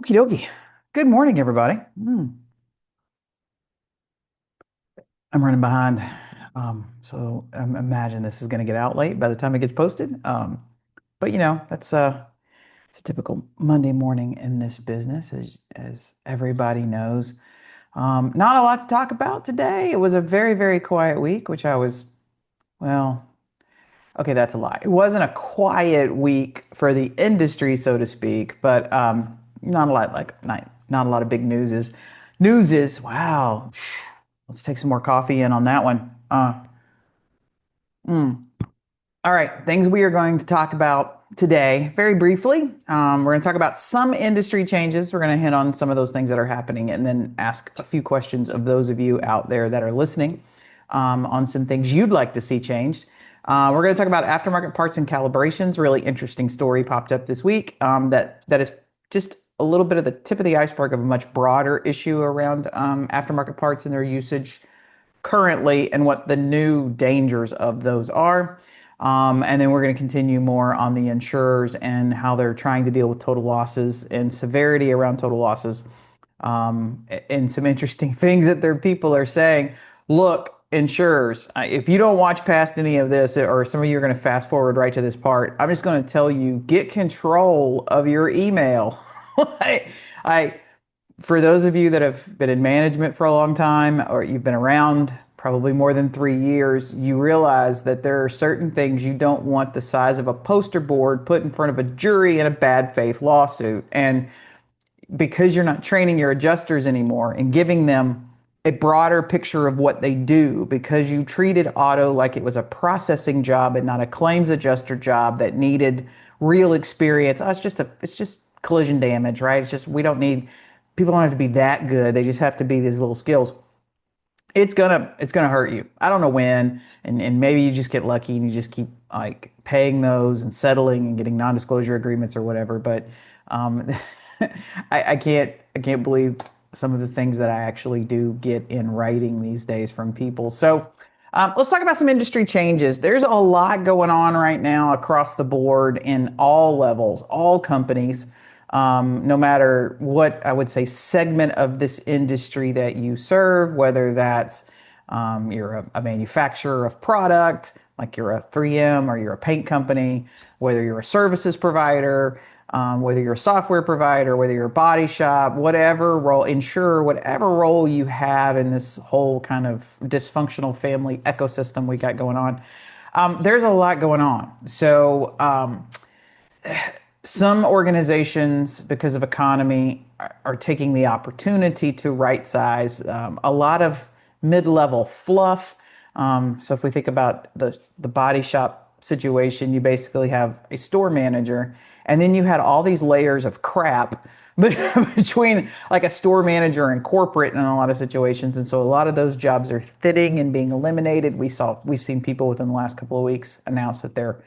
Okie dokie. Good morning, everybody. I'm running behind. So imagine this is going to get out late by the time it gets posted. But that's it's a typical Monday morning in this business, as everybody knows. Not a lot to talk about today. It was a very, very quiet week, which I was, well, okay, that's a lie. It wasn't a quiet week for the industry, so to speak, but not a lot not a lot of big news is wow. Let's take some more coffee in on that one. Mm. All right, things we are going to talk about today, very briefly. We're going to talk about some industry changes. We're going to hit on some of those things that are happening and then ask a few questions of those of you out there that are listening on some things you'd like to see changed. We're going to talk about aftermarket parts and calibrations. Really interesting story popped up this week that is just a little bit of the tip of the iceberg of a much broader issue around aftermarket parts and their usage currently and what the new dangers of those are. And then we're going to continue more on the insurers and how they're trying to deal with total losses and severity around total losses. And some interesting things that their people are saying. Look, insurers, if you don't watch past any of this, or some of you are going to fast forward right to this part, I'm just going to tell you, get control of your email. I, I for those of you that have been in management for a long time, or you've been around probably more than 3 years, you realize that there are certain things you don't want the size of a poster board put in front of a jury in a bad faith lawsuit. And because you're not training your adjusters anymore and giving them a broader picture of what they do, because you treated auto like it was a processing job and not a claims adjuster job that needed real experience. Oh, it's just collision damage, right? It's just, we don't need, people don't have to be that good. They just have to be these little skills. It's gonna hurt you. I don't know when, and maybe you just get lucky and you just keep like paying those and settling and getting non-disclosure agreements or whatever. But um, I can't believe some of the things that I actually do get in writing these days from people. So let's talk about some industry changes. There's a lot going on right now across the board in all levels, all companies, no matter what I would say segment of this industry that you serve, whether that's you're a manufacturer of product, like you're a 3M or you're a paint company, whether you're a services provider, whether you're a software provider, whether you're a body shop, whatever role, insurer, whatever role you have in this whole kind of dysfunctional family ecosystem we got going on, there's a lot going on. So some organizations, because of economy, are taking the opportunity to right size a lot of mid-level fluff. So if we think about the body shop situation, you basically have a store manager, and then you had all these layers of crap between like a store manager and corporate in a lot of situations. And so a lot of those jobs are thinning and being eliminated. We've seen people within the last couple of weeks announce that they're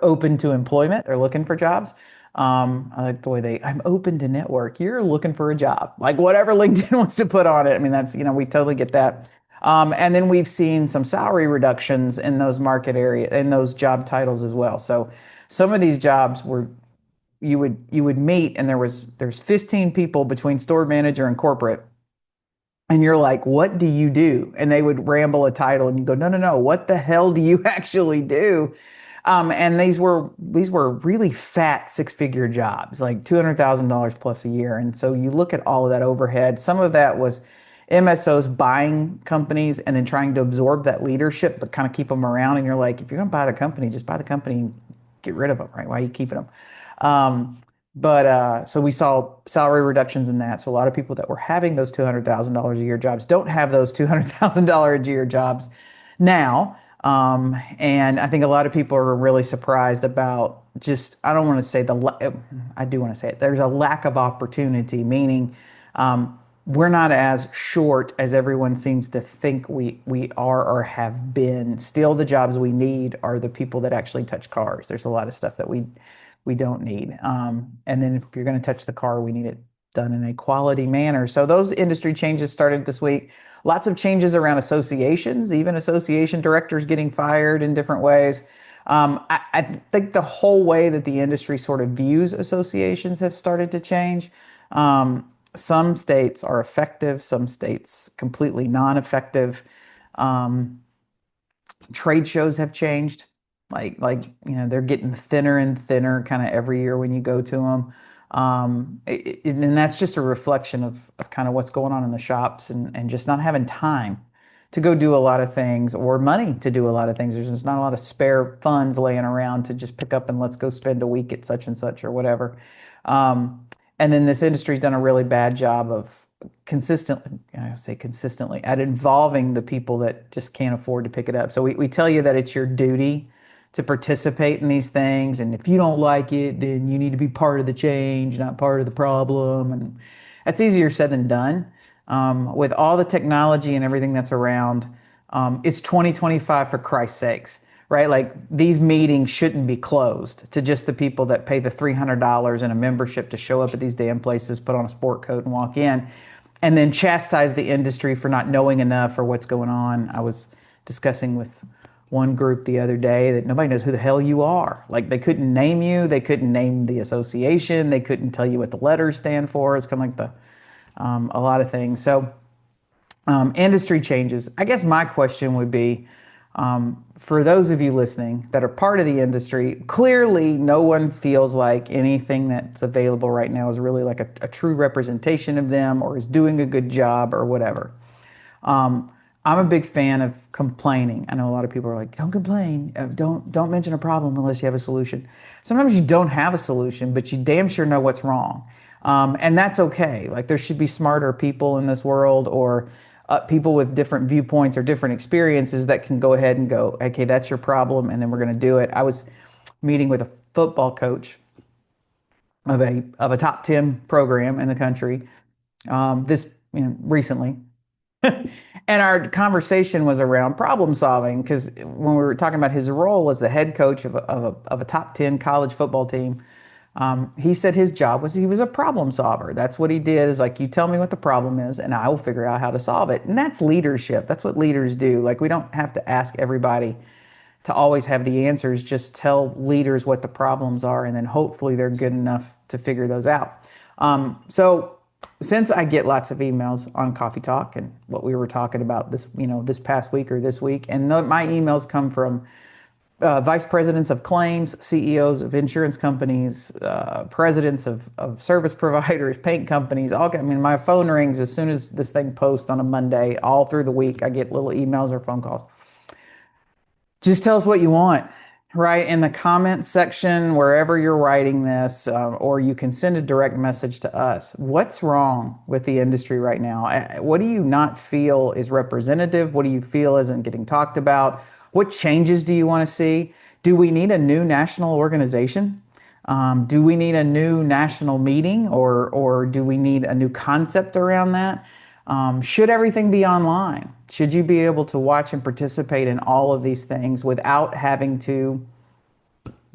open to employment. They're looking for jobs. I like the way I'm open to network. You're looking for a job, like whatever LinkedIn wants to put on it. I mean, that's, we totally get that. And then we've seen some salary reductions in those market area, in those job titles as well. So some of these jobs were, you would meet, and there's 15 people between store manager and corporate. And you're like, what do you do? And they would ramble a title, and you go, no, no, no. What the hell do you actually do? And these were really fat six-figure jobs, like $200,000 plus a year. And so you look at all of that overhead. Some of that was MSOs buying companies and then trying to absorb that leadership, but kind of keep them around. And you're like, if you're going to buy the company, just buy the company and get rid of them, right? Why are you keeping them? But so we saw salary reductions in that. So a lot of people that were having those $200,000 a year jobs don't have those $200,000 a year jobs now. And I think a lot of people are really surprised about just, I don't want to say I do want to say it. There's a lack of opportunity, meaning we're not as short as everyone seems to think we are or have been. Still, the jobs we need are the people that actually touch cars. There's a lot of stuff that we don't need. And then if you're going to touch the car, we need it done in a quality manner. So those industry changes started this week. Lots of changes around associations, even association directors getting fired in different ways. I think the whole way that the industry sort of views associations have started to change. Some states are effective, some states completely non-effective. Um, Trade shows have changed. They're getting thinner and thinner kind of every year when you go to them. And that's just a reflection of kind of what's going on in the shops and just not having time to go do a lot of things or money to do a lot of things. There's just not a lot of spare funds laying around to just pick up and let's go spend a week at such and such or whatever. And then this industry's done a really bad job of consistently, I say consistently, at involving the people that just can't afford to pick it up. So we tell you that it's your duty to participate in these things. And if you don't like it, then you need to be part of the change, not part of the problem. And that's easier said than done. With all the technology and everything that's around, it's 2025 for Christ's sakes, right? Like these meetings shouldn't be closed to just the people that pay the $300 in a membership to show up at these damn places, put on a sport coat and walk in, and then chastise the industry for not knowing enough or what's going on. I was discussing with one group the other day that nobody knows who the hell you are. Like they couldn't name you, they couldn't name the association, they couldn't tell you what the letters stand for. It's kind of like a lot of things. So industry changes. I guess my question would be, for those of you listening that are part of the industry, clearly no one feels like anything that's available right now is really like a true representation of them or is doing a good job or whatever. I'm a big fan of complaining. I know a lot of people are like, don't complain, don't mention a problem unless you have a solution. Sometimes you don't have a solution, but you damn sure know what's wrong. And that's okay. Like there should be smarter people in this world or people with different viewpoints or different experiences that can go ahead and go, okay, that's your problem, and then we're going to do it. I was meeting with a football coach of a top 10 program in the country this recently. And our conversation was around problem solving because when we were talking about his role as the head coach of a top 10 college football team, he said his job was he was a problem solver. That's what he did is like, you tell me what the problem is and I will figure out how to solve it. And that's leadership. That's what leaders do. Like we don't have to ask everybody to always have the answers. Just tell leaders what the problems are and then hopefully they're good enough to figure those out. So since I get lots of emails on Coffee Talk and what we were talking about this past week or this week, and my emails come from vice presidents of claims, CEOs of insurance companies, presidents of service providers, paint companies. My phone rings as soon as this thing posts on a Monday. All through the week, I get little emails or phone calls. Just tell us what you want, right? In the comments section, wherever you're writing this, or you can send a direct message to us. What's wrong with the industry right now? What do you not feel is representative? What do you feel isn't getting talked about? What changes do you want to see? Do we need a new national organization? Do we need a new national meeting or do we need a new concept around that? Should everything be online? Should you be able to watch and participate in all of these things without having to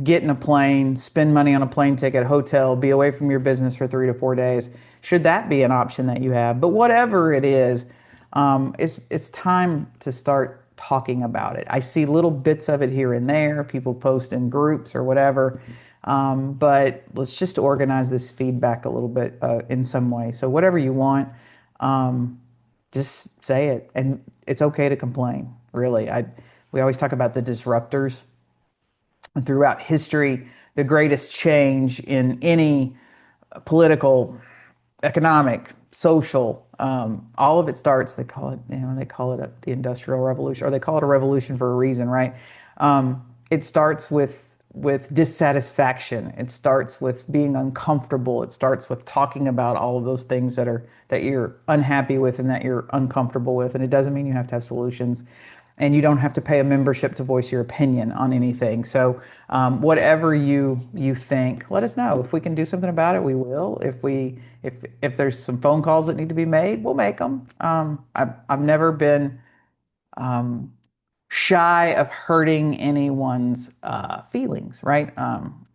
get in a plane, spend money on a plane ticket, hotel, be away from your business for 3 to 4 days? Should that be an option that you have? But whatever it is, it's time to start talking about it. I see little bits of it here and there. People post in groups or whatever. But let's just organize this feedback a little bit in some way. So whatever you want, just say it. And it's okay to complain, really. We always talk about the disruptors. And throughout history, the greatest change in any political, economic, social, all of it starts. They call it the Industrial Revolution, or they call it a revolution for a reason, right? It starts with dissatisfaction. It starts with being uncomfortable. It starts with talking about all of those things that you're unhappy with and that you're uncomfortable with. And it doesn't mean you have to have solutions. And you don't have to pay a membership to voice your opinion on anything. So whatever you think, let us know. If we can do something about it, we will. If there's some phone calls that need to be made, we'll make them. I've never been shy of hurting anyone's feelings, right?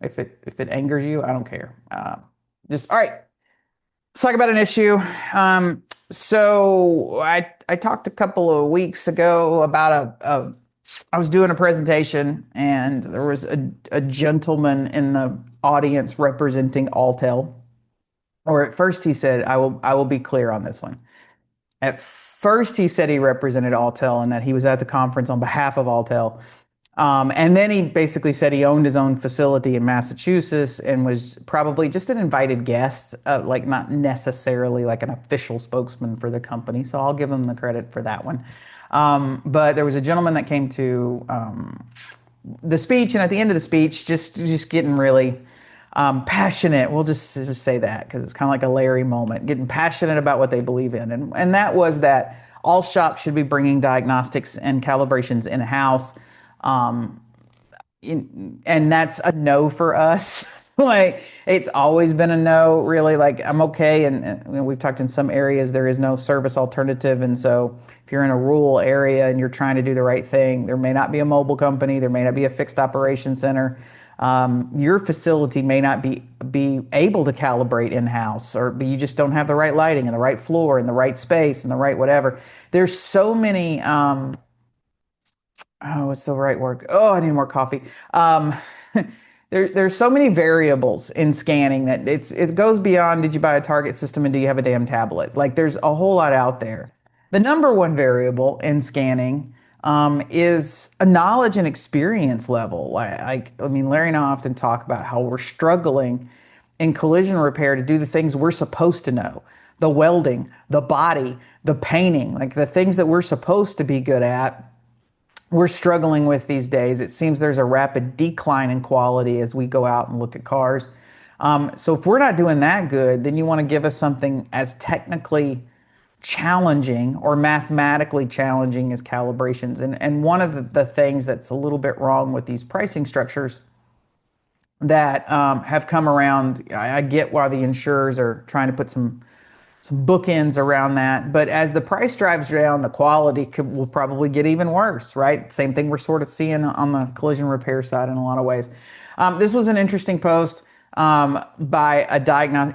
If it angers you, I don't care. Just all right. Let's talk about an issue. So I talked a couple of weeks ago about I was doing a presentation and there was a gentleman in the audience representing Alltel. or at first he said, I will be clear on this one. At first, he said he represented Alltel and that he was at the conference on behalf of Alltel. And then he basically said he owned his own facility in Massachusetts and was probably just an invited guest, like not necessarily like an official spokesman for the company. So I'll give him the credit for that one. But there was a gentleman that came to the speech, and at the end of the speech, just getting really passionate. We'll just say that because it's kind of like a Larry moment, getting passionate about what they believe in, and that was that all shops should be bringing diagnostics and calibrations in house. Um, and that's a no for us. Like it's always been a no, really. Like I'm okay, and we've talked in some areas there is no service alternative, and so if you're in a rural area and you're trying to do the right thing, there may not be a mobile company, there may not be a fixed operation center. Your facility may not be able to calibrate in house, or you just don't have the right lighting and the right floor and the right space and the right whatever. There's so many. Oh, what's the right word? Oh, I need more coffee. There's so many variables in scanning that it goes beyond did you buy a target system and do you have a damn tablet? Like there's a whole lot out there. The number one variable in scanning is a knowledge and experience level. I mean, Larry and I often talk about how we're struggling in collision repair to do the things we're supposed to know. The welding, the body, the painting, like the things that we're supposed to be good at we're struggling with these days. It seems there's a rapid decline in quality as we go out and look at cars. So if we're not doing that good, then you want to give us something as technically challenging or mathematically challenging as calibrations. And one of the things that's a little bit wrong with these pricing structures that have come around, I get why the insurers are trying to put some bookends around that. But as the price drives down, the quality will probably get even worse, right? Same thing we're sort of seeing on the collision repair side in a lot of ways. This was an interesting post by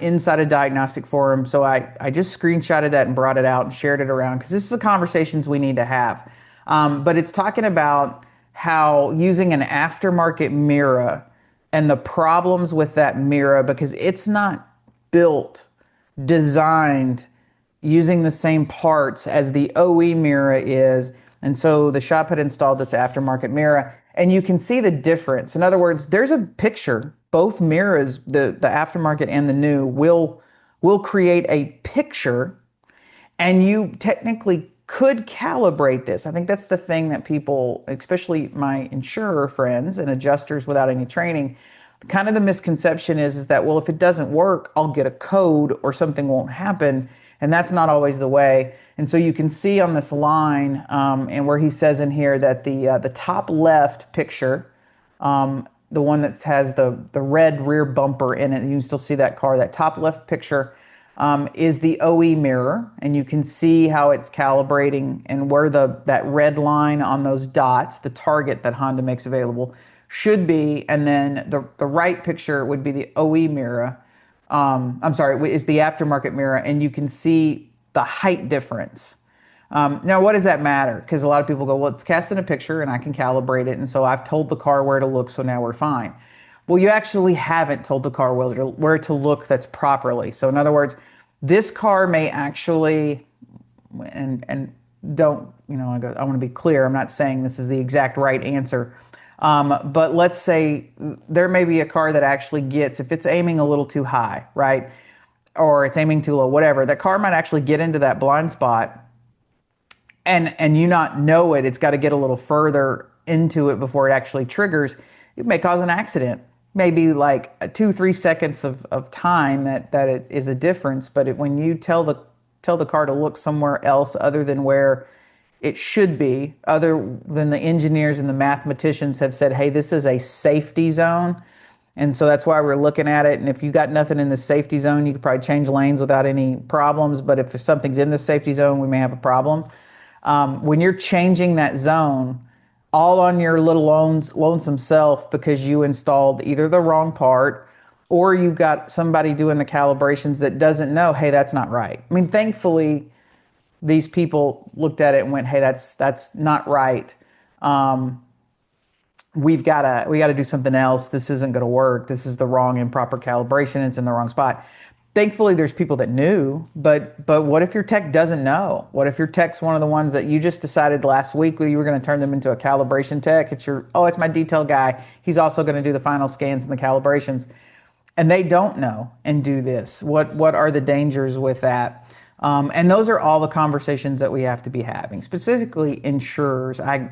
inside a diagnostic forum. So I just screenshotted that and brought it out and shared it around because this is the conversations we need to have. But it's talking about how using an aftermarket mirror and the problems with that mirror because it's not built designed using the same parts as the OE mirror is. And so the shop had installed this aftermarket mirror, and you can see the difference. In other words, there's a picture. Both mirrors, the aftermarket and the new, will create a picture, and you technically could calibrate this. I think that's the thing that people, especially my insurer friends and adjusters without any training, kind of the misconception is that, well, if it doesn't work, I'll get a code or something won't happen. And that's not always the way. And so you can see on this line, and where he says in here that the top left picture, the one that has the red rear bumper in it, you can still see that car, that top left picture is the OE mirror. And you can see how it's calibrating and where that red line on those dots, the target that Honda makes available, should be, and then the right picture would be the OE mirror. I'm sorry, is the aftermarket mirror, and you can see the height difference. Now, what does that matter? Because a lot of people go, well, it's casting a picture and I can calibrate it, and so I've told the car where to look, so now we're fine. Well, you actually haven't told the car where to look that's properly. So in other words, this car may actually, and don't, I want to be clear, I'm not saying this is the exact right answer. But let's say there may be a car that actually gets, if it's aiming a little too high, right? Or it's aiming too low, whatever, that car might actually get into that blind spot and you not know it. It's got to get a little further into it before it actually triggers. It may cause an accident. Maybe like 2-3 seconds of time that it is a difference. But when you tell the car to look somewhere else other than where it should be, other than the engineers and the mathematicians have said, hey, this is a safety zone. And so that's why we're looking at it. And if you got nothing in the safety zone, you could probably change lanes without any problems. But if something's in the safety zone, we may have a problem. When you're changing that zone, all on your little lonesome self because you installed either the wrong part or you've got somebody doing the calibrations that doesn't know, hey, that's not right. I mean, thankfully, these people looked at it and went, hey, that's not right. We got to do something else. This isn't going to work. This is the wrong improper calibration. It's in the wrong spot. thankfully there's people that knew, but what if your tech doesn't know? What if your tech's one of the ones that you just decided last week you were going to turn them into a calibration tech? It's my detail guy. He's also going to do the final scans and the calibrations. And they don't know and do this. What are the dangers with that? And those are all the conversations that we have to be having. Specifically, insurers. I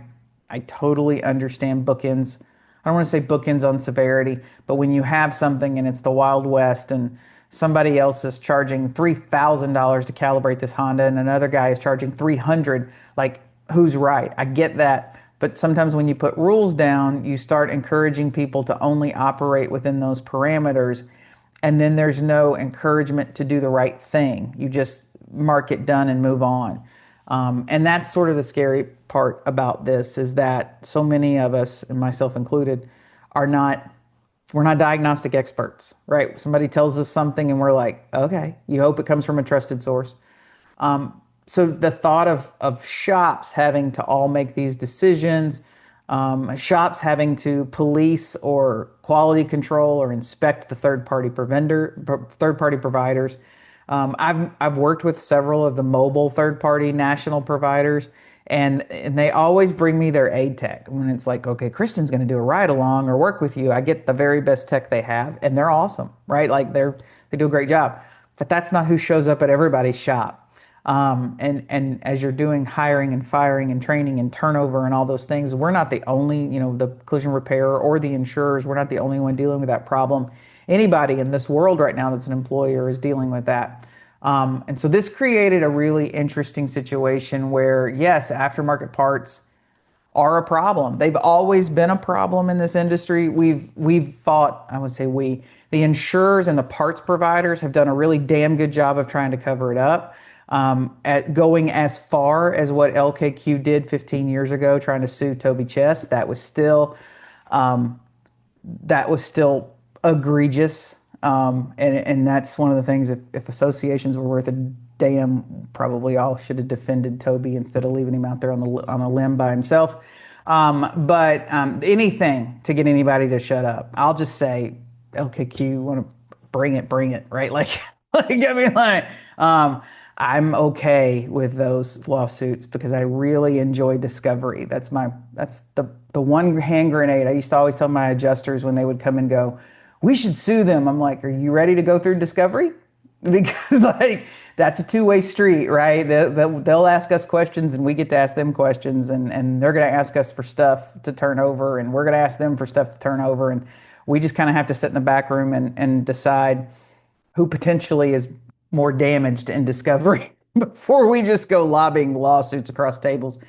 totally understand bookends. I don't want to say bookends on severity, but when you have something and it's the Wild West and somebody else is charging $3,000 to calibrate this Honda and another guy is charging 300, like who's right? I get that. But sometimes when you put rules down, you start encouraging people to only operate within those parameters. And then there's no encouragement to do the right thing. You just mark it done and move on. And that's sort of the scary part about this is that so many of us, and myself included, we're not diagnostic experts, right? Somebody tells us something and we're like, okay, you hope it comes from a trusted source. So the thought of shops having to all make these decisions, shops having to police or quality control or inspect the third-party providers. I've worked with several of the mobile third-party national providers, and they always bring me their aid tech. When it's like, okay, Kristen's going to do a ride along or work with you, I get the very best tech they have, and they're awesome, right? Like they do a great job. But that's not who shows up at everybody's shop. And as you're doing hiring and firing and training and turnover and all those things, we're not the only, the collision repair or the insurers, we're not the only one dealing with that problem. Anybody in this world right now that's an employer is dealing with that. And so this created a really interesting situation where, yes, aftermarket parts are a problem. They've always been a problem in this industry. We've fought, I would say the insurers and the parts providers have done a really damn good job of trying to cover it up. At going as far as what LKQ did 15 years ago, trying to sue Toby Chess, that was still egregious. And that's one of the things. If associations were worth a damn, probably all should have defended Toby instead of leaving him out there on a limb by himself. But anything to get anybody to shut up. I'll just say, LKQ, want to bring it, right? I'm okay with those lawsuits because I really enjoy discovery. That's the one hand grenade. I used to always tell my adjusters when they would come and go, we should sue them. I'm like, are you ready to go through discovery? Because that's a two-way street, right? They'll ask us questions and we get to ask them questions, and they're going to ask us for stuff to turn over and we're going to ask them for stuff to turn over. And we just kind of have to sit in the back room and decide who potentially is more damaged in discovery before we just go lobbying lawsuits across tables.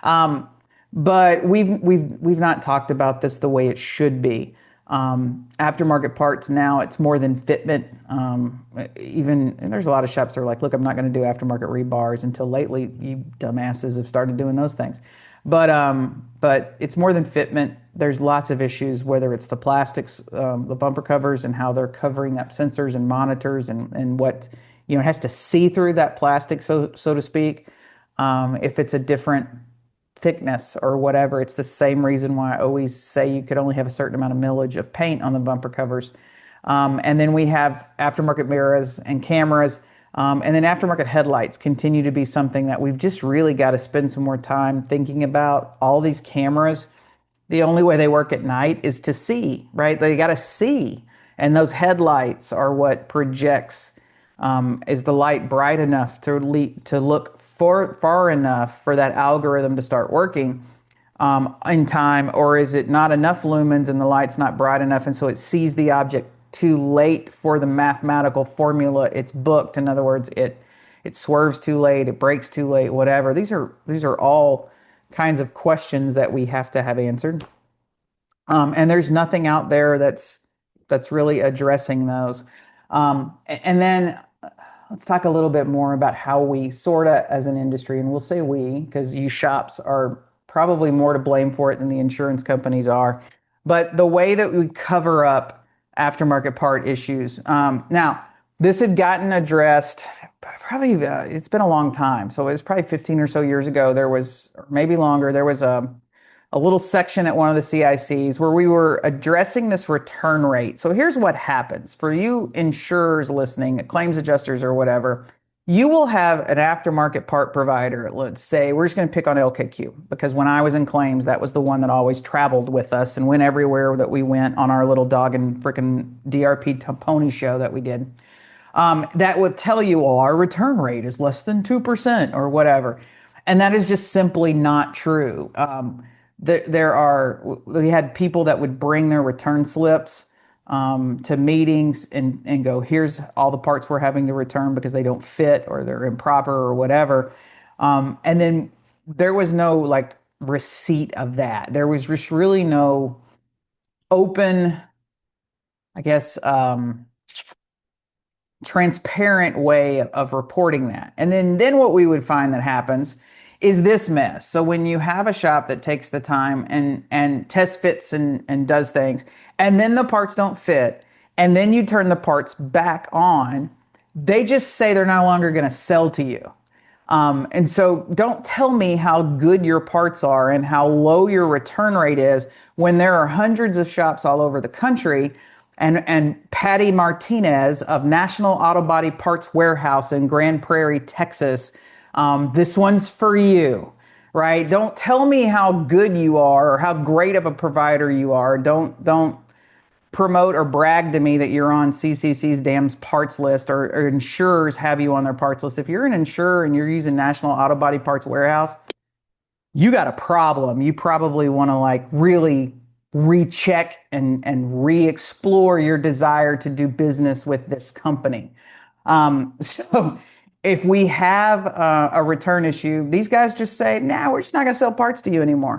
But we've not talked about this the way it should be. Aftermarket parts now, it's more than fitment. And there's a lot of shops that are like, look, I'm not going to do aftermarket rebars. Until lately, you dumbasses have started doing those things. But it's more than fitment. There's lots of issues, whether it's the plastics, the bumper covers and how they're covering up sensors and monitors and what, it has to see through that plastic, so to speak. If it's a different thickness or whatever, it's the same reason why I always say you could only have a certain amount of millage of paint on the bumper covers. And then we have aftermarket mirrors and cameras. And then aftermarket headlights continue to be something that we've just really got to spend some more time thinking about. All these cameras, the only way they work at night is to see, right? They got to see. And those headlights are what projects. Is the light bright enough to look far enough for that algorithm to start working in time, or is it not enough lumens and the light's not bright enough, and so it sees the object too late for the mathematical formula it's booked? In other words, it swerves too late, it brakes too late, whatever. These are all kinds of questions that we have to have answered, and there's nothing out there that's really addressing those. And then let's talk a little bit more about how we sorta as an industry, and we'll say we, because you shops are probably more to blame for it than the insurance companies are. But the way that we cover up aftermarket part issues. Now, this had gotten addressed probably, it's been a long time. So it was probably 15 or so years ago. Or maybe longer, there was a a little section at one of the CICs where we were addressing this return rate. So here's what happens for you insurers listening, claims adjusters or whatever. You will have an aftermarket part provider. Let's say we're just going to pick on LKQ because when I was in claims, that was the one that always traveled with us and went everywhere that we went on our little dog and frickin' DRP pony show that we did. That would tell you, well, our return rate is less than 2% or whatever. And that is just simply not true. We had people that would bring their return slips to meetings and go, here's all the parts we're having to return because they don't fit or they're improper or whatever. And then there was no like receipt of that. There was just really no open, I guess, transparent way of reporting that. And then what we would find that happens is this mess. So when you have a shop that takes the time and test fits and does things, and then the parts don't fit, and then you turn the parts back on, they just say they're no longer going to sell to you. And so don't tell me how good your parts are and how low your return rate is when there are hundreds of shops all over the country. And Patty Martinez of National Autobody Parts Warehouse in Grand Prairie, Texas, this one's for you, right? Don't tell me how good you are or how great of a provider you are. Don't promote or brag to me that you're on CCC's damn parts list or insurers have you on their parts list. If you're an insurer and you're using National Autobody Parts Warehouse, you got a problem. You probably want to like really recheck and re-explore your desire to do business with this company. So if we have a return issue, these guys just say, nah, we're just not going to sell parts to you anymore.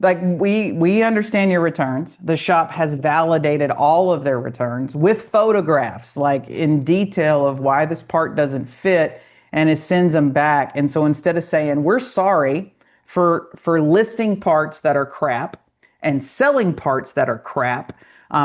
Like we understand your returns. The shop has validated all of their returns with photographs, like in detail of why this part doesn't fit, and it sends them back. And so instead of saying, we're sorry for listing parts that are crap and selling parts that are crap,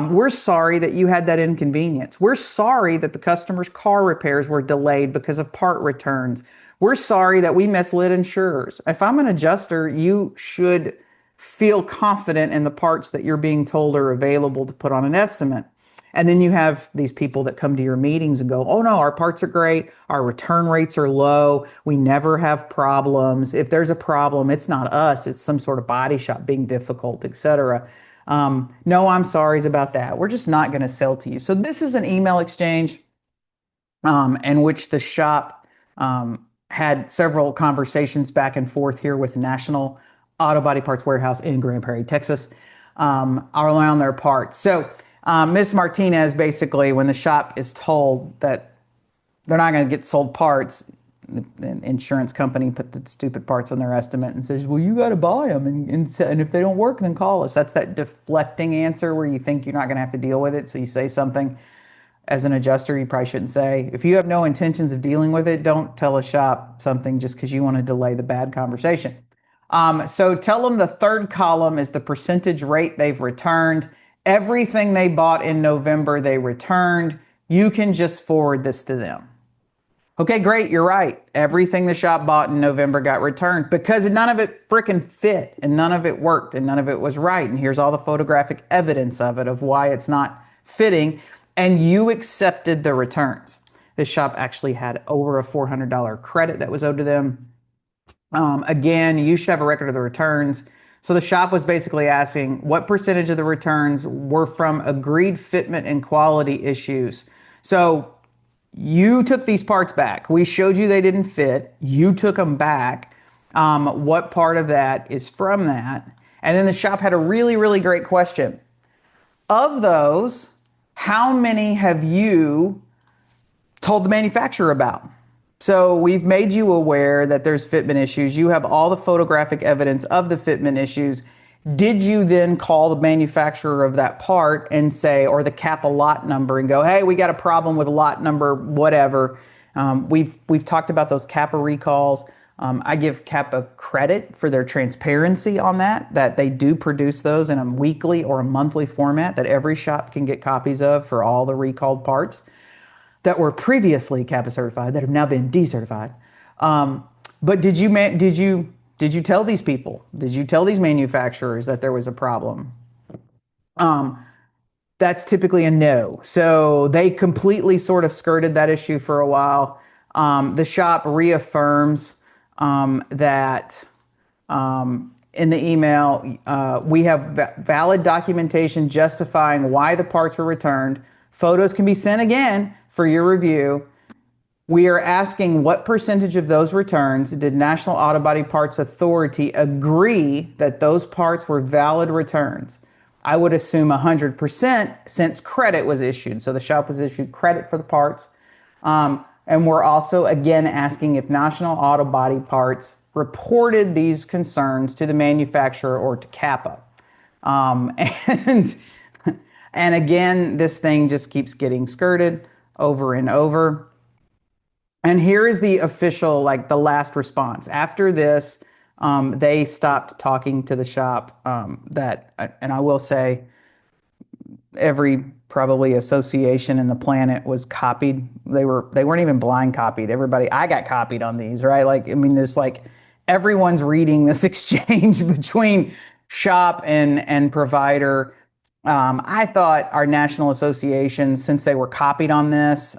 we're sorry that you had that inconvenience. We're sorry that the customer's car repairs were delayed because of part returns. We're sorry that we misled insurers. If I'm an adjuster, you should feel confident in the parts that you're being told are available to put on an estimate. And then you have these people that come to your meetings and go, oh no, our parts are great. Our return rates are low. We never have problems. If there's a problem, it's not us. It's some sort of body shop being difficult, etc. No, I'm sorry about that. We're just not going to sell to you. So this is an email exchange in which the shop had several conversations back and forth here with National Autobody Parts Warehouse in Grand Prairie, Texas, around their parts. So Ms. Martinez, basically, when the shop is told that they're not going to get sold parts, the insurance company put the stupid parts on their estimate and says, well, you got to buy them. And if they don't work, then call us. That's that deflecting answer where you think you're not going to have to deal with it. So you say something as an adjuster you probably shouldn't say. If you have no intentions of dealing with it, don't tell a shop something just because you want to delay the bad conversation. So tell them the third column is the percentage rate they've returned. Everything they bought in November, they returned. You can just forward this to them. Okay, great, you're right. Everything the shop bought in November got returned because none of it frickin' fit and none of it worked and none of it was right. And here's all the photographic evidence of it, of why it's not fitting. And you accepted the returns. This shop actually had over a $400 credit that was owed to them. Again, you should have a record of the returns. So the shop was basically asking what percentage of the returns were from agreed fitment and quality issues. So you took these parts back. We showed you they didn't fit. You took them back. What part of that is from that? And then the shop had a really, really great question. Of those, how many have you told the manufacturer about? So we've made you aware that there's fitment issues. You have all the photographic evidence of the fitment issues. Did you then call the manufacturer of that part and say, or the CAPA lot number and go, hey, we got a problem with lot number, whatever. We've talked about those CAPA recalls. I give CAPA credit for their transparency on that they do produce those in a weekly or a monthly format that every shop can get copies of for all the recalled parts that were previously CAPA certified that have now been decertified. But did you Did you tell these people? Did you tell these manufacturers that there was a problem? Um, that's typically a no. So they completely sort of skirted that issue for a while. The shop reaffirms that in the email, we have valid documentation justifying why the parts were returned. Photos can be sent again for your review. We are asking what percentage of those returns did National Autobody Parts Authority agree that those parts were valid returns? I would assume 100% since credit was issued. So the shop was issued credit for the parts. And we're also again asking if National Autobody Parts reported these concerns to the manufacturer or to CAPA. And and again, this thing just keeps getting skirted over and over. And here is the official, like the last response. After this, they stopped talking to the shop. And I will say, every probably association in the planet was copied. They weren't even blind copied. Everybody, I got copied on these, right? Like, I mean, it's like everyone's reading this exchange between shop and provider. I thought our national associations, since they were copied on this,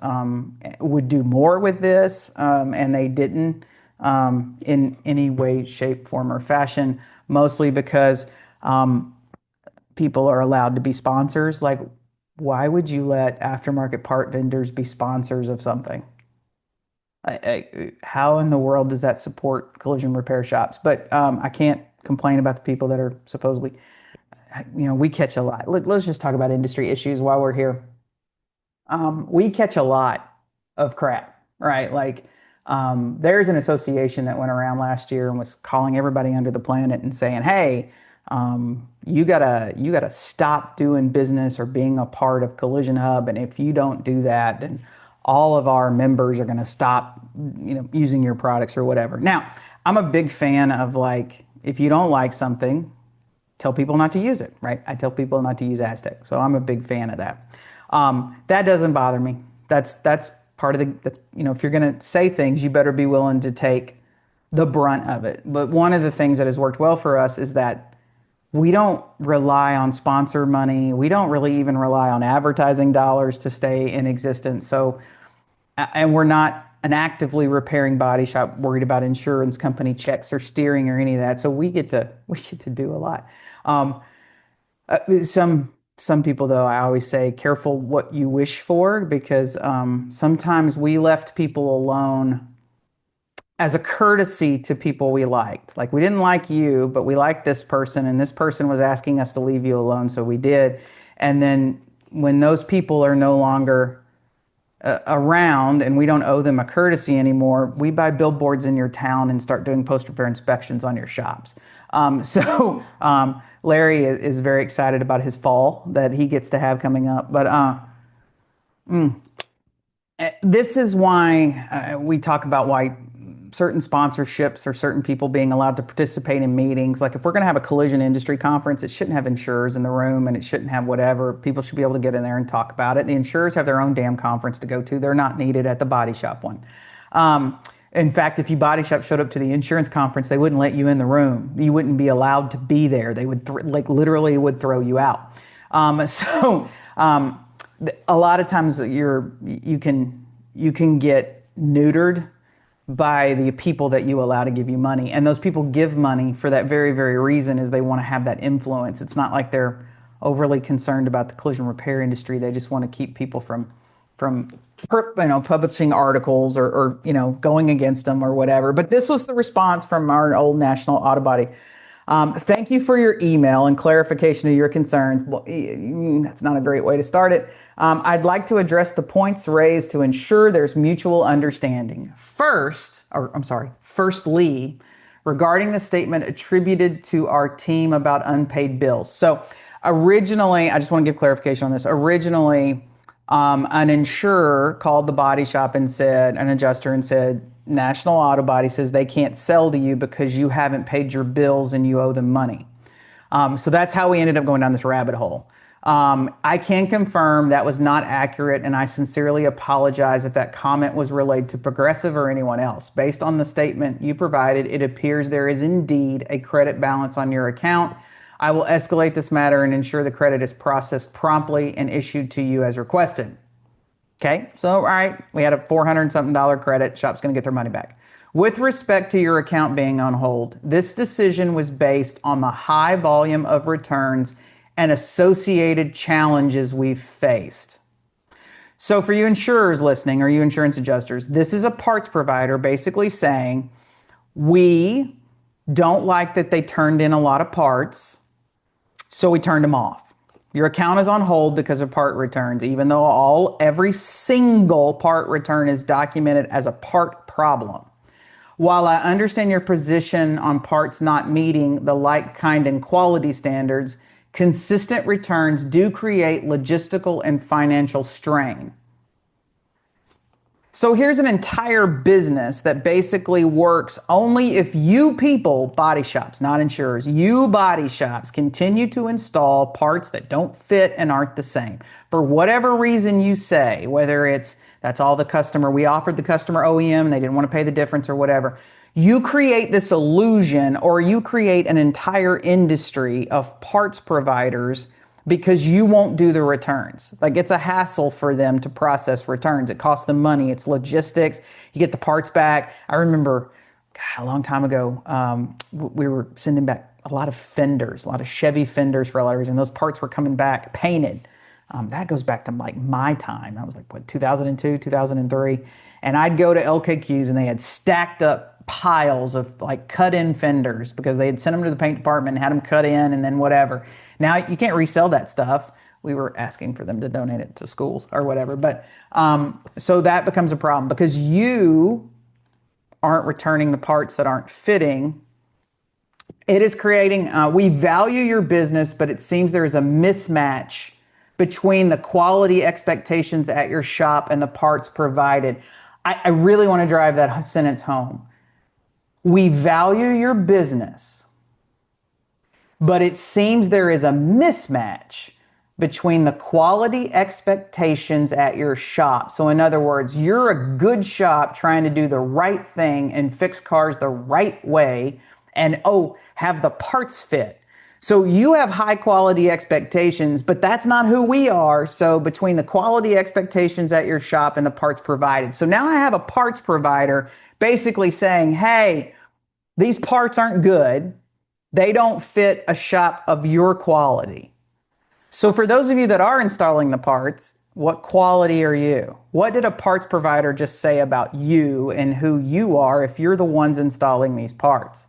would do more with this, and they didn't in any way, shape, form, or fashion, mostly because people are allowed to be sponsors. Like, why would you let aftermarket part vendors be sponsors of something? How in the world does that support collision repair shops? But I can't complain about the people that are supposedly, we catch a lot. Look, let's just talk about industry issues while we're here. We catch a lot of crap, right? Like, there's an association that went around last year and was calling everybody under the planet and saying, "Hey, you gotta stop doing business or being a part of Collision Hub, and if you don't do that, then all of our members are gonna stop, using your products or whatever." Now, I'm a big fan of, like, if you don't like something, tell people not to use it, right? I tell people not to use Aztec, so I'm a big fan of that. That doesn't bother me. That's part of if you're gonna say things, you better be willing to take the brunt of it. But one of the things that has worked well for us is that we don't rely on sponsor money. We don't really even rely on advertising dollars to stay in existence. So, and we're not an actively repairing body shop worried about insurance company checks or steering or any of that. So we get to do a lot. Some people, though, I always say, careful what you wish for, because sometimes we left people alone as a courtesy to people we liked. Like, we didn't like you, but we liked this person, and this person was asking us to leave you alone, so we did. And then when those people are no longer around and we don't owe them a courtesy anymore, we buy billboards in your town and start doing post-repair inspections on your shops. So Larry is very excited about his fall that he gets to have coming up. But this is why we talk about why certain sponsorships or certain people being allowed to participate in meetings. Like, if we're going to have a collision industry conference, it shouldn't have insurers in the room, and it shouldn't have whatever. People should be able to get in there and talk about it. The insurers have their own damn conference to go to. They're not needed at the body shop one. In fact, if you body shop showed up to the insurance conference, they wouldn't let you in the room. You wouldn't be allowed to be there. They would literally would throw you out. A lot of times you can get neutered by the people that you allow to give you money. And those people give money for that very, very reason, is they want to have that influence. It's not like they're overly concerned about the collision repair industry. They just want to keep people from publishing articles or going against them or whatever. But this was the response from our old National Autobody. Thank you for your email and clarification of your concerns. Well, that's not a great way to start it. I'd like to address the points raised to ensure there's mutual understanding. Firstly, regarding the statement attributed to our team about unpaid bills. So originally, I just want to give clarification on this. Originally, an insurer called the body shop and said, an adjuster, and said, National Autobody says they can't sell to you because you haven't paid your bills and you owe them money. So that's how we ended up going down this rabbit hole. I can confirm that was not accurate, and I sincerely apologize if that comment was relayed to Progressive or anyone else. Based on the statement you provided, it appears there is indeed a credit balance on your account. I will escalate this matter and ensure the credit is processed promptly and issued to you as requested. Okay, so all right, we had a $400 and something credit. Shop's going to get their money back. With respect to your account being on hold, this decision was based on the high volume of returns and associated challenges we've faced. So for you insurers listening, or you insurance adjusters, this is a parts provider basically saying, we don't like that they turned in a lot of parts, so we turned them off. Your account is on hold because of part returns, even though every single part return is documented as a part problem. While I understand your position on parts not meeting the like, kind, and quality standards, consistent returns do create logistical and financial strain. So here's an entire business that basically works only if you people, body shops, not insurers, you body shops continue to install parts that don't fit and aren't the same. For whatever reason you say, whether it's that's all the customer, we offered the customer OEM and they didn't want to pay the difference or whatever, you create this illusion, or you create an entire industry of parts providers because you won't do the returns. Like, it's a hassle for them to process returns. It costs them money. It's logistics. You get the parts back. I remember, God, a long time ago, we were sending back a lot of fenders, a lot of Chevy fenders for a lot of reasons. Those parts were coming back painted. That goes back to like my time. I was like, what, 2002, 2003? And I'd go to LKQs and they had stacked up piles of like cut-in fenders because they had sent them to the paint department and had them cut in and then whatever. Now you can't resell that stuff. We were asking for them to donate it to schools or whatever. But so that becomes a problem because you aren't returning the parts that aren't fitting. It is creating, we value your business, but it seems there is a mismatch between the quality expectations at your shop and the parts provided. I really want to drive that sentence home. We value your business, but it seems there is a mismatch between the quality expectations at your shop. So in other words, you're a good shop trying to do the right thing and fix cars the right way and have the parts fit. So you have high quality expectations, but that's not who we are. So between the quality expectations at your shop and the parts provided. So now I have a parts provider basically saying, hey, these parts aren't good. They don't fit a shop of your quality. So for those of you that are installing the parts, what quality are you? What did a parts provider just say about you and who you are if you're the ones installing these parts?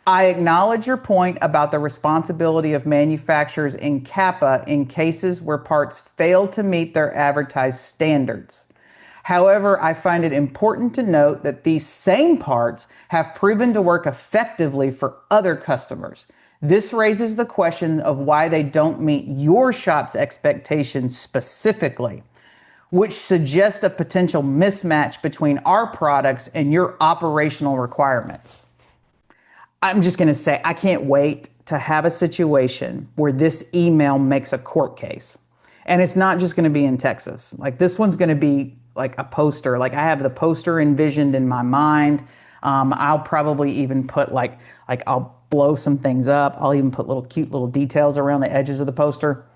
I acknowledge your point about the responsibility of manufacturers in CAPA in cases where parts fail to meet their advertised standards. However, I find it important to note that these same parts have proven to work effectively for other customers. This raises the question of why they don't meet your shop's expectations specifically, which suggests a potential mismatch between our products and your operational requirements. I'm just going to say, I can't wait to have a situation where this email makes a court case. And it's not just going to be in Texas. Like, this one's going to be like a poster. Like, I have the poster envisioned in my mind. I'll probably even put like I'll blow some things up. I'll even put cute little details around the edges of the poster.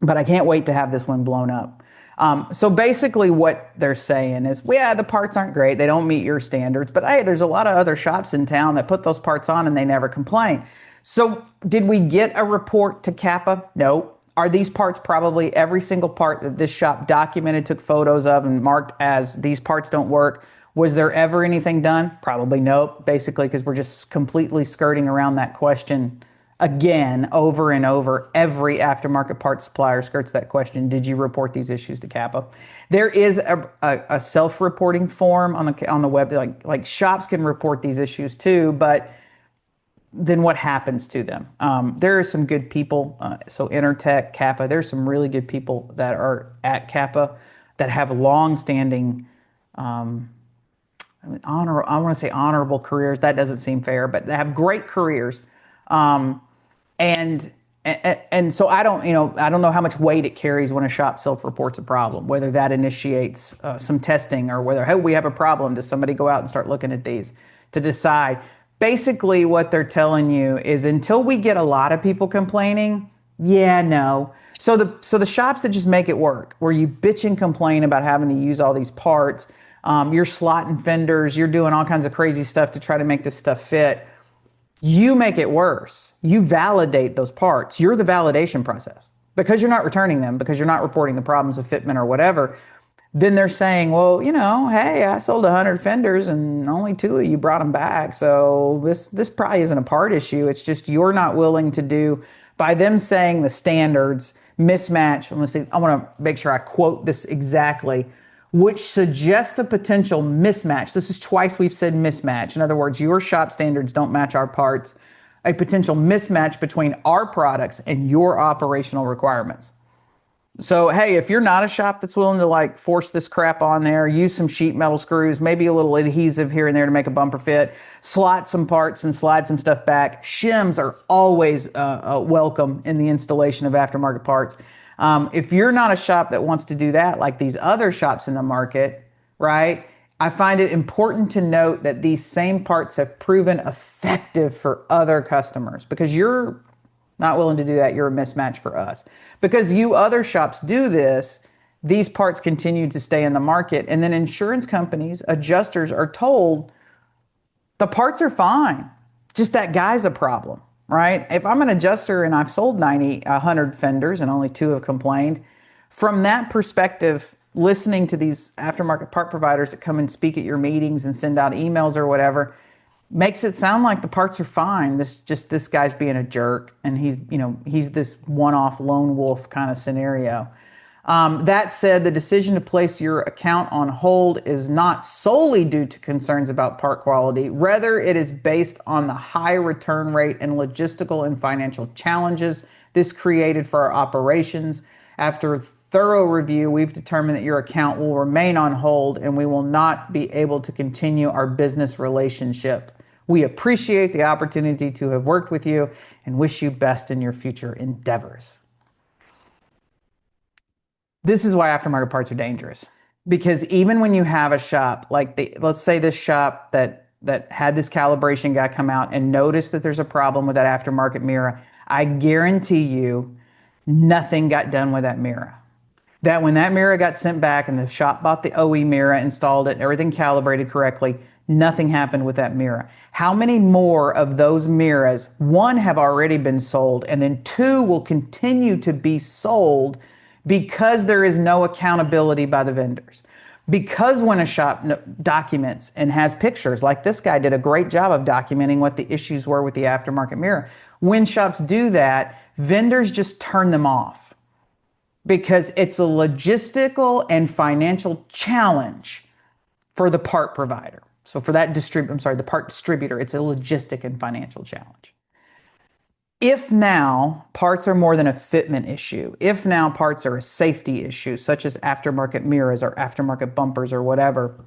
But I can't wait to have this one blown up. So basically what they're saying is, well, yeah, the parts aren't great. They don't meet your standards. But hey, there's a lot of other shops in town that put those parts on and they never complain. So did we get a report to CAPA? No. Are these parts probably every single part that this shop documented, took photos of, and marked as these parts don't work? Was there ever anything done? Probably nope. Basically, because we're just completely skirting around that question again, over and over. Every aftermarket parts supplier skirts that question. Did you report these issues to CAPA? There is a self-reporting form on the web. Like shops can report these issues too, but then what happens to them? There are some good people. So Intertech, CAPA, there's some really good people that are at CAPA that have long-standing, I want to say honorable careers. That doesn't seem fair, but they have great careers. And And so I don't know how much weight it carries when a shop self-reports a problem, whether that initiates some testing or whether, hey, we have a problem. Does somebody go out and start looking at these to decide? Basically, what they're telling you is until we get a lot of people complaining, yeah, no. So the shops that just make it work, where you bitch and complain about having to use all these parts, you're slotting fenders, you're doing all kinds of crazy stuff to try to make this stuff fit. You make it worse. You validate those parts. You're the validation process. Because you're not returning them, because you're not reporting the problems of fitment or whatever, then they're saying, well, hey, I sold 100 fenders and only 2 of you brought them back. So this probably isn't a part issue. It's just you're not willing to do, by them saying the standards mismatch. I want to make sure I quote this exactly, which suggests a potential mismatch. This is twice we've said mismatch. In other words, your shop standards don't match our parts. A potential mismatch between our products and your operational requirements. So, hey, if you're not a shop that's willing to like force this crap on there, use some sheet metal screws, maybe a little adhesive here and there to make a bumper fit, slot some parts and slide some stuff back. Shims are always welcome in the installation of aftermarket parts. If you're not a shop that wants to do that, like these other shops in the market, right? I find it important to note that these same parts have proven effective for other customers. Because you're not willing to do that, you're a mismatch for us. Because you other shops do this, these parts continue to stay in the market. And then insurance companies, adjusters are told the parts are fine, just that guy's a problem, right? If I'm an adjuster and I've sold 100 fenders and only 2 have complained, from that perspective, listening to these aftermarket part providers that come and speak at your meetings and send out emails or whatever, makes it sound like the parts are fine. This guy's being a jerk, and he's this one-off lone wolf kind of scenario. That said, the decision to place your account on hold is not solely due to concerns about part quality. Rather, it is based on the high return rate and logistical and financial challenges this created for our operations. After a thorough review, we've determined that your account will remain on hold and we will not be able to continue our business relationship. We appreciate the opportunity to have worked with you and wish you best in your future endeavors. This is why aftermarket parts are dangerous. Because even when you have a shop, like let's say this shop that had this calibration guy come out and notice that there's a problem with that aftermarket mirror, I guarantee you nothing got done with that mirror. That when that mirror got sent back and the shop bought the OE mirror, installed it, everything calibrated correctly, nothing happened with that mirror. How many more of those mirrors, 1, have already been sold, and then 2 will continue to be sold because there is no accountability by the vendors? Because when a shop documents and has pictures, like this guy did a great job of documenting what the issues were with the aftermarket mirror, when shops do that, vendors just turn them off because it's a logistical and financial challenge for the part provider. So for that the part distributor, it's a logistic and financial challenge. If now parts are more than a fitment issue, if now parts are a safety issue, such as aftermarket mirrors or aftermarket bumpers or whatever,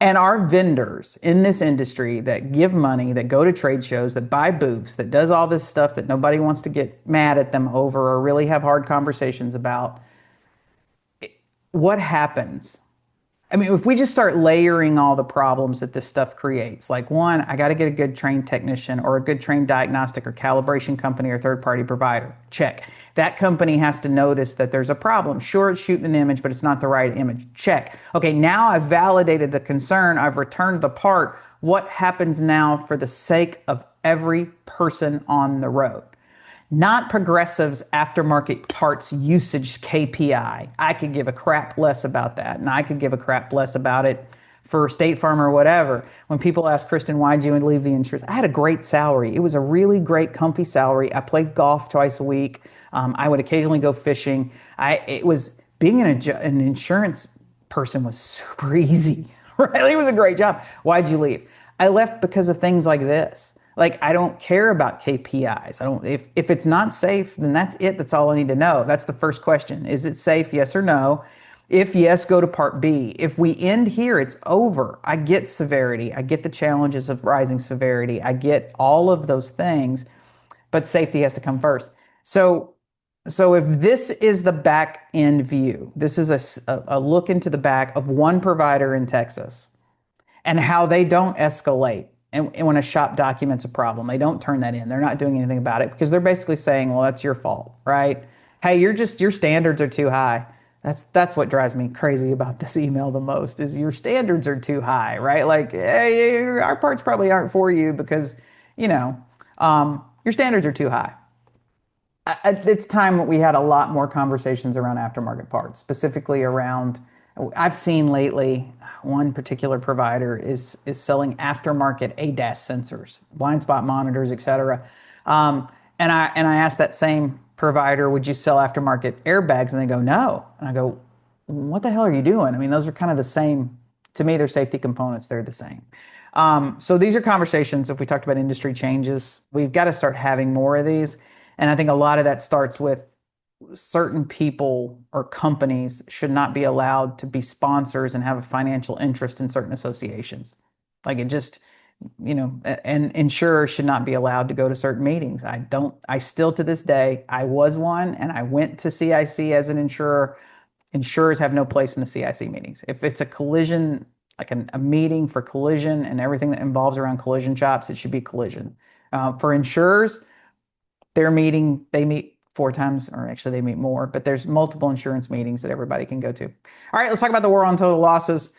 and our vendors in this industry that give money, that go to trade shows, that buy booths, that does all this stuff that nobody wants to get mad at them over or really have hard conversations about, what happens? I mean, if we just start layering all the problems that this stuff creates, like 1, I got to get a good trained technician or a good trained diagnostic or calibration company or third-party provider. Check. That company has to notice that there's a problem. Sure, it's shooting an image, but it's not the right image. Check. Okay, now I've validated the concern. I've returned the part. What happens now for the sake of every person on the road? Not Progressive's aftermarket parts usage KPI. I could give a crap less about that, and I could give a crap less about it for State Farm or whatever. When people ask, Kristen, why'd you leave the insurance? I had a great salary. It was a really great, comfy salary. I played golf twice a week. I would occasionally go fishing. Being an insurance person was super easy, right? It was a great job. Why'd you leave? I left because of things like this. Like, I don't care about KPIs. If it's not safe, then that's it. That's all I need to know. That's the first question. Is it safe? Yes or no? If yes, go to part B. If we end here, it's over. I get severity. I get the challenges of rising severity. I get all of those things. but safety has to come first. So if this is the back end view, this is a look into the back of one provider in Texas and how they don't escalate. And when a shop documents a problem, they don't turn that in. They're not doing anything about it because they're basically saying, well, that's your fault, right? Hey, your standards are too high. That's what drives me crazy about this email the most is your standards are too high, right? Like, hey, our parts probably aren't for you because, your standards are too high. It's time we had a lot more conversations around aftermarket parts, specifically around. I've seen lately one particular provider is selling aftermarket ADAS sensors, blind spot monitors, et cetera. And I asked that same provider, would you sell aftermarket airbags? And they go, no. And I go, what the hell are you doing? I mean, those are kind of the same. To me, they're safety components. They're the same. So these are conversations. If we talked about industry changes, we've got to start having more of these. And I think a lot of that starts with certain people or companies should not be allowed to be sponsors and have a financial interest in certain associations. Like it just, and insurers should not be allowed to go to certain meetings. I still to this day, I was one and I went to CIC as an insurer. Insurers have no place in the CIC meetings. If it's a collision, like a meeting for collision and everything that involves around collision shops, it should be collision. For insurers, they meet 4 times, or actually they meet more, but there's multiple insurance meetings that everybody can go to. All right, let's talk about the war on total losses.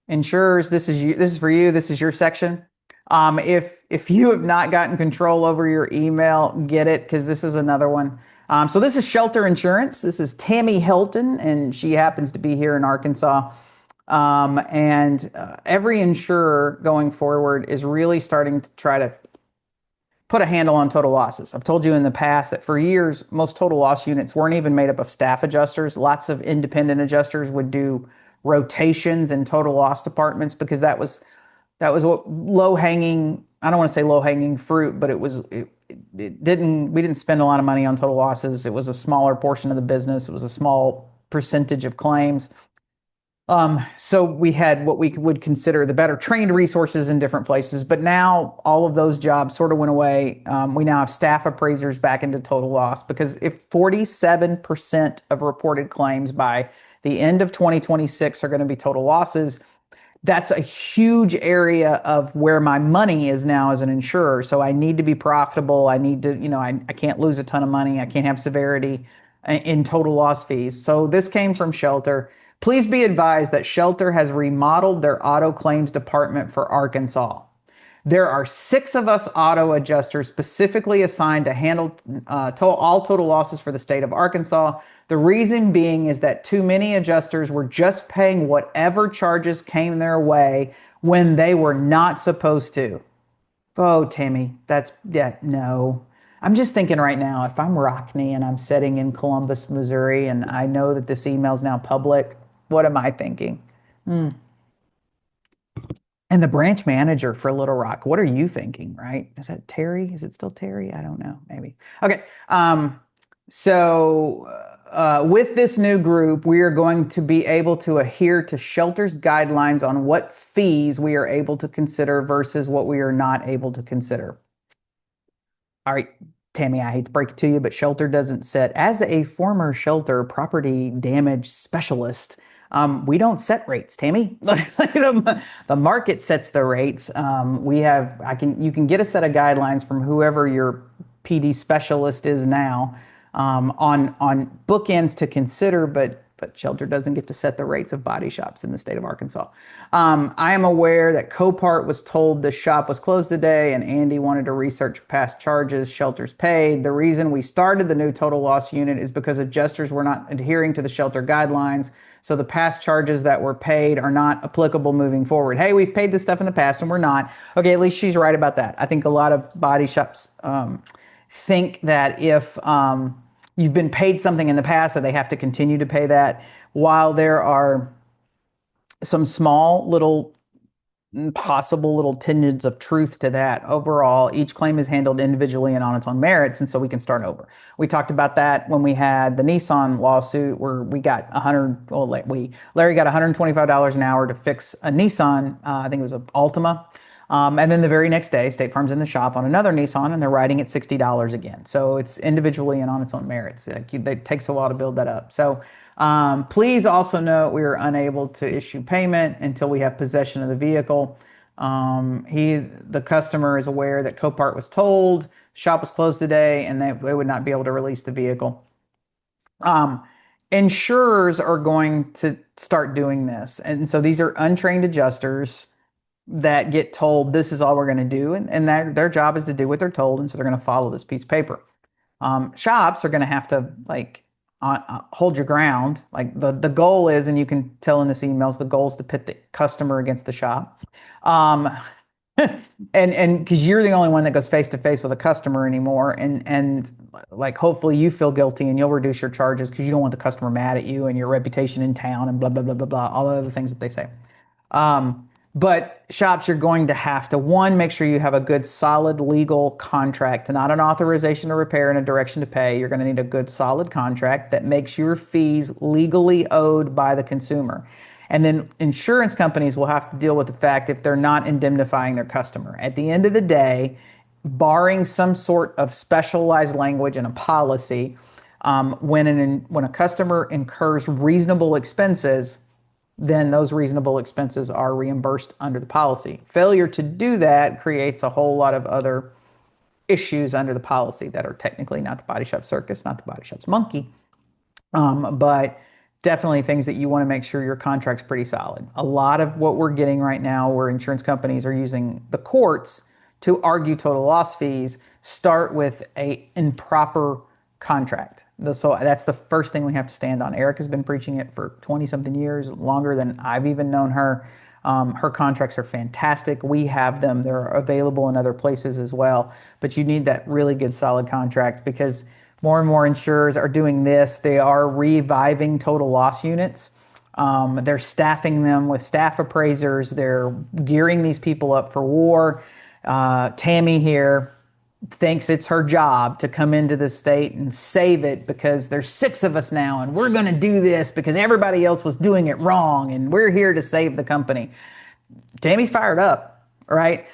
Insurers, this is for you. This is your section. If you have not gotten control over your email, get it, because this is another one. So this is Shelter Insurance. This is Tammy Hilton, and she happens to be here in Arkansas. Every insurer going forward is really starting to try to put a handle on total losses. I've told you in the past that for years, most total loss units weren't even made up of staff adjusters. Lots of independent adjusters would do rotations in total loss departments because that was what low hanging, I don't want to say low hanging fruit, but we didn't spend a lot of money on total losses. It was a smaller portion of the business. It was a small percentage of claims. So we had what we would consider the better trained resources in different places, but now all of those jobs sort of went away. We now have staff appraisers back into total loss because if 47% of reported claims by the end of 2026 are going to be total losses, that's a huge area of where my money is now as an insurer. So I need to be profitable. I need to, I can't lose a ton of money. I can't have severity in total loss fees. So this came from Shelter. Please be advised that Shelter has remodeled their auto claims department for Arkansas. There are 6 of us auto adjusters specifically assigned to handle all total losses for the state of Arkansas. The reason being is that too many adjusters were just paying whatever charges came their way when they were not supposed to. Oh, Tammy, no. I'm just thinking right now, if I'm Rockney and I'm sitting in Columbus, Missouri, and I know that this email is now public, what am I thinking? And the branch manager for Little Rock, what are you thinking, right? Is that Terry? Is it still Terry? I don't know, maybe. Okay, with this new group, we are going to be able to adhere to Shelter's guidelines on what fees we are able to consider versus what we are not able to consider. All right, Tammy, I hate to break it to you, but Shelter doesn't set. As a former Shelter property damage specialist, we don't set rates, Tammy. The market sets the rates. You can get a set of guidelines from whoever your PD specialist is now on bookends to consider, but Shelter doesn't get to set the rates of body shops in the state of Arkansas. I am aware that Copart was told the shop was closed today and Andy wanted to research past charges Shelter's paid. The reason we started the new total loss unit is because adjusters were not adhering to the Shelter guidelines. So the past charges that were paid are not applicable moving forward. Hey, we've paid this stuff in the past and we're not. Okay, at least she's right about that. I think a lot of body shops think that if you've been paid something in the past, that they have to continue to pay that. While there are some small little possible little tinges of truth to that, overall, each claim is handled individually and on its own merits, and so we can start over. We talked about that when we had the Nissan lawsuit where we got Larry got $125 an hour to fix a Nissan, I think it was an Altima. And then the very next day, State Farm's in the shop on another Nissan and they're writing it $60 again. So it's individually and on its own merits. It takes a while to build that up. So please also note we are unable to issue payment until we have possession of the vehicle. The customer is aware that Copart was told, shop was closed today, and they would not be able to release the vehicle. Insurers are going to start doing this. And so these are untrained adjusters that get told this is all we're going to do. And their job is to do what they're told. And so they're going to follow this piece of paper. Shops are going to have to hold your ground. Like the goal is, and you can tell in this emails, the goal is to pit the customer against the shop. And because you're the only one that goes face to face with a customer anymore, and like hopefully you feel guilty and you'll reduce your charges because you don't want the customer mad at you and your reputation in town and blah blah blah blah blah, all the other things that they say. But shops, you're going to have to, one, make sure you have a good solid legal contract, not an authorization to repair and a direction to pay. You're going to need a good solid contract that makes your fees legally owed by the consumer. And then insurance companies will have to deal with the fact if they're not indemnifying their customer. At the end of the day, barring some sort of specialized language in a policy, when a customer incurs reasonable expenses, then those reasonable expenses are reimbursed under the policy. Failure to do that creates a whole lot of other issues under the policy that are technically not the body shop circus, not the body shop's monkey, but definitely things that you want to make sure your contract's pretty solid. A lot of what we're getting right now where insurance companies are using the courts to argue total loss fees start with a improper contract. So that's the first thing we have to stand on. Erica's been preaching it for 20 something years, longer than I've even known her. Her contracts are fantastic. We have them. They're available in other places as well. But you need that really good solid contract because more and more insurers are doing this. They are reviving total loss units. They're staffing them with staff appraisers. They're gearing these people up for war. Tammy here thinks it's her job to come into the state and save it because there's 6 of us now and we're going to do this because everybody else was doing it wrong and we're here to save the company. Tammy's fired up, right?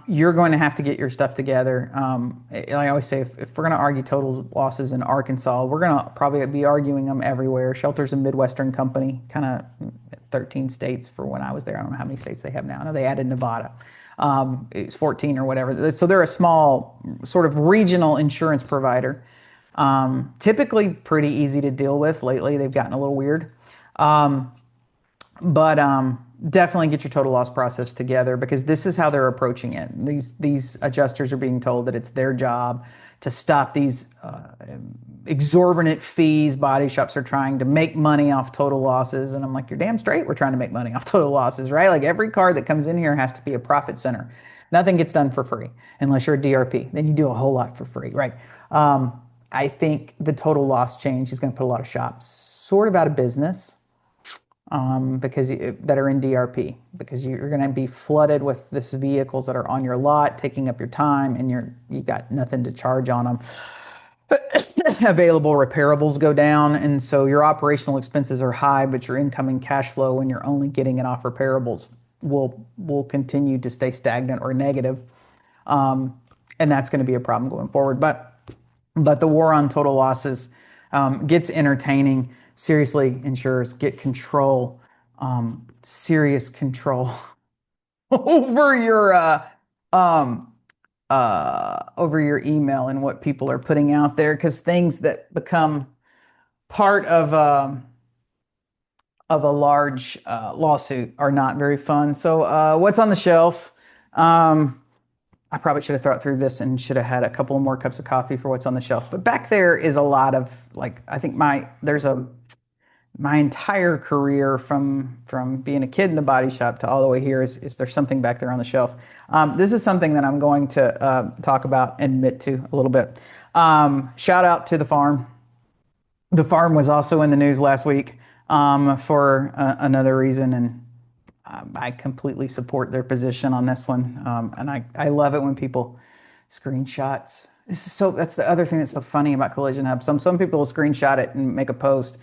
You're going to have to get your stuff together. Like I always say, if we're going to argue total losses in Arkansas, we're going to probably be arguing them everywhere. Shelter's a Midwestern company, kind of 13 states for when I was there. I don't know how many states they have now. I know they added Nevada. It's 14 or whatever. So they're a small sort of regional insurance provider. Typically pretty easy to deal with. Lately, they've gotten a little weird. But definitely get your total loss process together because this is how they're approaching it. These adjusters are being told that it's their job to stop these exorbitant fees. Body shops are trying to make money off total losses. And I'm like, you're damn straight we're trying to make money off total losses, right? Like every car that comes in here has to be a profit center. Nothing gets done for free unless you're a DRP. Then you do a whole lot for free, right? I think the total loss change is going to put a lot of shops sort of out of business. Because that are in DRP, because you're going to be flooded with these vehicles that are on your lot, taking up your time, and you got nothing to charge on them. Available repairables go down, and so your operational expenses are high, but your incoming cash flow, when you're only getting it off repairables, will continue to stay stagnant or negative, and that's going to be a problem going forward. But the war on total losses gets entertaining. Seriously, insurers, get control, serious control over your email and what people are putting out there, because things that become part of a large lawsuit are not very fun. So what's on the shelf? I probably should have thought through this and should have had a couple more cups of coffee for what's on the shelf. But back there is a lot of, like, I think my entire career from being a kid in the body shop to all the way here is there's something back there on the shelf. This is something that I'm going to talk about and admit to a little bit. Shout out to the farm. The farm was also in the news last week for another reason, and I completely support their position on this one. And I love it when people screenshots. That's the other thing that's so funny about Collision Hub. Some people will screenshot it and make a post.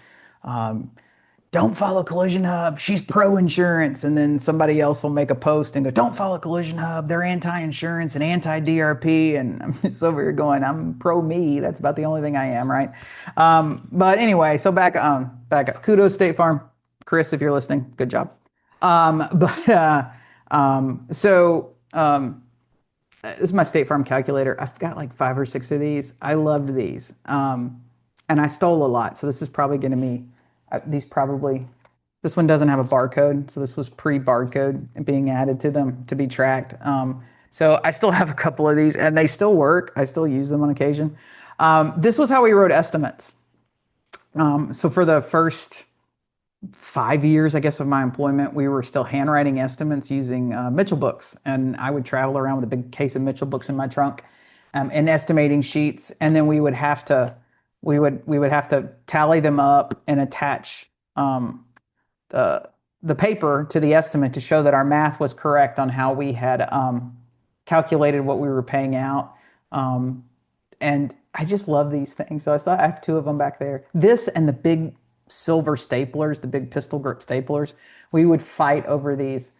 don't follow Collision Hub. She's pro insurance. And then somebody else will make a post and go, don't follow Collision Hub. They're anti-insurance and anti-DRP. And I'm just over here going, I'm pro me. That's about the only thing I am, right? But anyway, so back up. Kudos State Farm. Chris, if you're listening, good job. But this is my State Farm calculator. I've got like 5 or 6 of these. I loved these. And I stole a lot. So this is probably going to be, this one doesn't have a barcode. So this was pre-barcode being added to them to be tracked. So I still have a couple of these and they still work. I still use them on occasion. This was how we wrote estimates. So for the first 5 years, I guess, of my employment, we were still handwriting estimates using Mitchell books. And I would travel around with a big case of Mitchell books in my trunk and estimating sheets. And then we would have to tally them up and attach the paper to the estimate to show that our math was correct on how we had calculated what we were paying out. And I just love these things. So I have 2 of them back there. This and the big silver staplers, the big pistol grip staplers, we would fight over these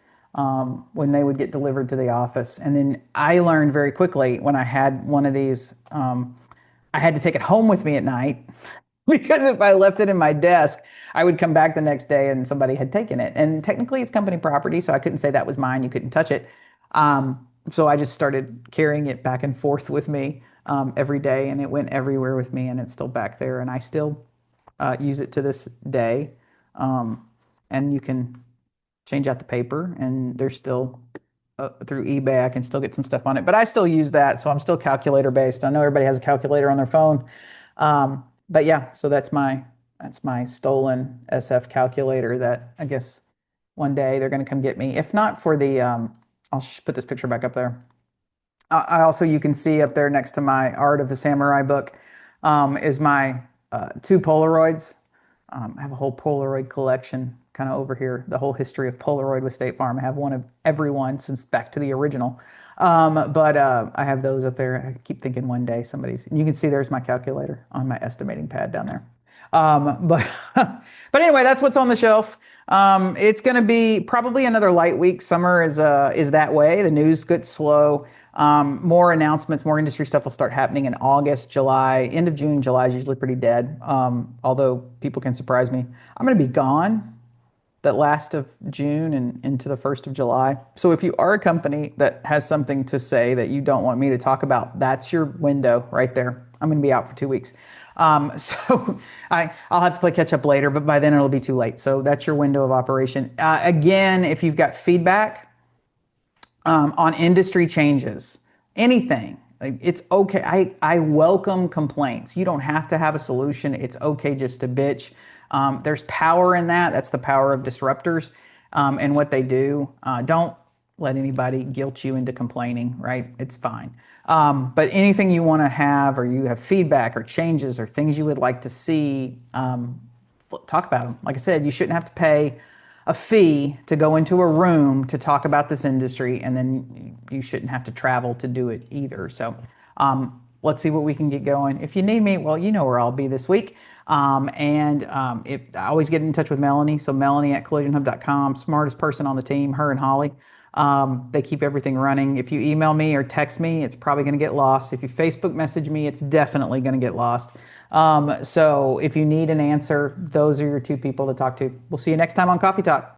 when they would get delivered to the office. And then I learned very quickly when I had one of these, I had to take it home with me at night because if I left it in my desk, I would come back the next day and somebody had taken it. And technically it's company property, so I couldn't say that was mine. You couldn't touch it. So I just started carrying it back and forth with me every day, and it went everywhere with me, and it's still back there. And I still use it to this day. And you can change out the paper, and there's still through eBay, I can still get some stuff on it, but I still use that. So I'm still calculator based. I know everybody has a calculator on their phone. But yeah, so that's my stolen SF calculator that I guess one day they're going to come get me. If not for the, I'll put this picture back up there. I also, you can see up there next to my Art of the Samurai book, is my 2 Polaroids. I have a whole Polaroid collection kind of over here, the whole history of Polaroid with State Farm. I have one of every one since back to the original. But I have those up there. I keep thinking one day and you can see there's my calculator on my estimating pad down there. But anyway, that's what's on the shelf. It's going to be probably another light week. Summer is that way. The news gets slow. More announcements, more industry stuff will start happening in August, July. End of June, July is usually pretty dead. Although people can surprise me. I'm going to be gone that last of June and into the 1st of July. So if you are a company that has something to say that you don't want me to talk about, that's your window right there. I'm going to be out for 2 weeks. So I'll have to play catch up later, but by then it'll be too late. So that's your window of operation. Again, if you've got feedback on industry changes, anything, it's okay. I welcome complaints. You don't have to have a solution. It's okay just to bitch. There's power in that. That's the power of disruptors and what they do. Don't let anybody guilt you into complaining, right? It's fine. But anything you want to have, or you have feedback or changes or things you would like to see, talk about them. Like I said, you shouldn't have to pay a fee to go into a room to talk about this industry, and then you shouldn't have to travel to do it either. So let's see what we can get going. If you need me, well, you know where I'll be this week. I always get in touch with Melanie. So Melanie at collisionhub.com, smartest person on the team, her and Holly. They keep everything running. If you email me or text me, it's probably going to get lost. If you Facebook message me, it's definitely going to get lost. So if you need an answer, those are your 2 people to talk to. We'll see you next time on Coffee Talk.